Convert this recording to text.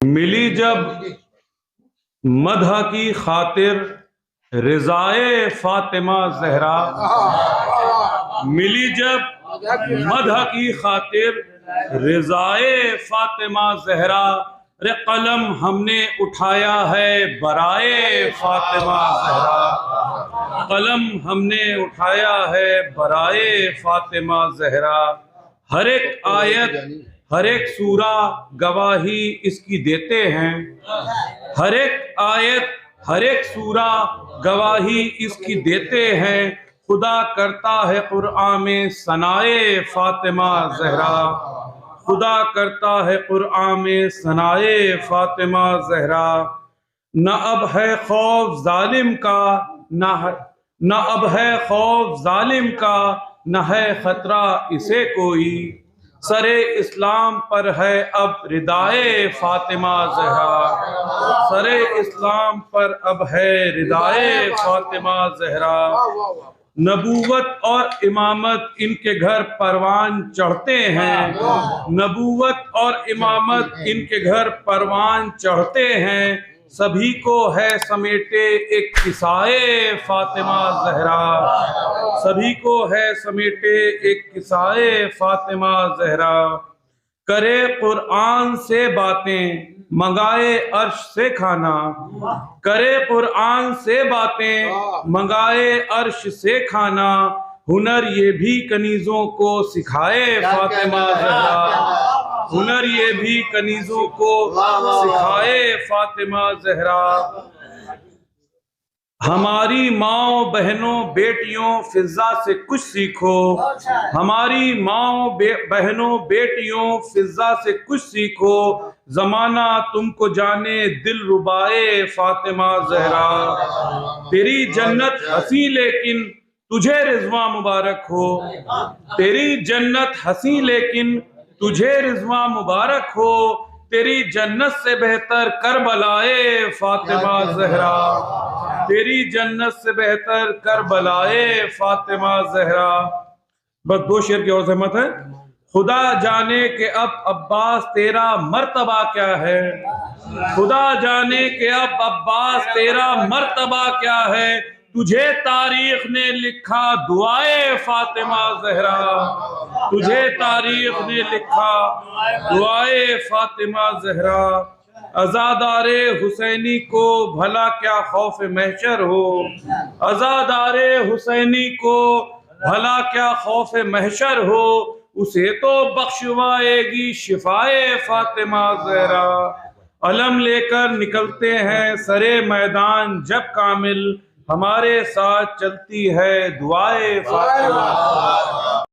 मिली जब मदह की खातिर रिज़ाए फातिमा ज़हरा, मिली जब मदह की खातिर रिज़ाए फातिमा ज़हरा, रे कलम हमने उठाया है बराए फातिमा ज़हरा, कलम हमने उठाया है बराए फातिमा ज़हरा। हर एक आयत हर एक सूरा गवाही इसकी देते हैं, हर एक आयत हर एक सूरा गवाही इसकी देते हैं। खुदा करता है कुरआन में सनाए फातिमा ज़हरा, खुदा करता है कुरआन में सनाए फातिमा ज़हरा। न अब है खौफ जालिम का, न अब है खौफ जालिम का, न है खतरा इसे कोई। सरे इस्लाम पर है अब रिदाए फातिमा ज़हरा, सरे इस्लाम पर अब है रिदाए फातिमा ज़हरा। नबूवत और इमामत इनके घर परवान चढ़ते हैं, नबूवत और इमामत इनके घर परवान चढ़ते हैं। सभी को है समेटे एक किसाए फातिमा ज़हरा, सभी को है समेटे एक किसाए फातिमा ज़हरा। करे कुरआन से बातें मंगाए अर्श से खाना, करे कुरआन से बातें मंगाए अर्श से खाना। हुनर ये भी कनीज़ों को सिखाए फातिमा ज़हरा, हुनर ये भी कनीज़ों को सिखाए फातिमा ज़हरा। हमारी माओ बहनों बेटियों फिजा से कुछ सीखो, हमारी माओ बहनों बेटियों फिजा से कुछ सीखो। जमाना तुमको जाने दिल रुबाए फातिमा ज़हरा, तेरी जन्नत हंसी लेकिन तुझे रिज़वा मुबारक हो, तेरी जन्नत हंसी लेकिन तुझे रिज़वा मुबारक हो। तेरी जन्नत से बेहतर करबलाए फातिमा ज़हरा, तेरी जन्नत से बेहतर करबलाए फातिमा ज़हरा। बस दो शेर की और ज़हमत है। खुदा जाने के अब अब्बास तेरा मर्तबा क्या है, खुदा जाने के अब अब्बास तेरा मर्तबा क्या है। तुझे तारीख ने लिखा दुआए फातिमा ज़हरा, तुझे तारीख ने लिखा दुआए फातिमा ज़हरा। अज़ादारे हुसैनी को भला क्या खौफ महशर हो, अज़ादारे हुसैनी को भला क्या खौफ महशर हो। उसे तो बख्शवाएगी शिफाए फातिमा ज़हरा। अलम लेकर निकलते हैं सरे मैदान जब कामिल, हमारे साथ चलती है दुआए फातिमा।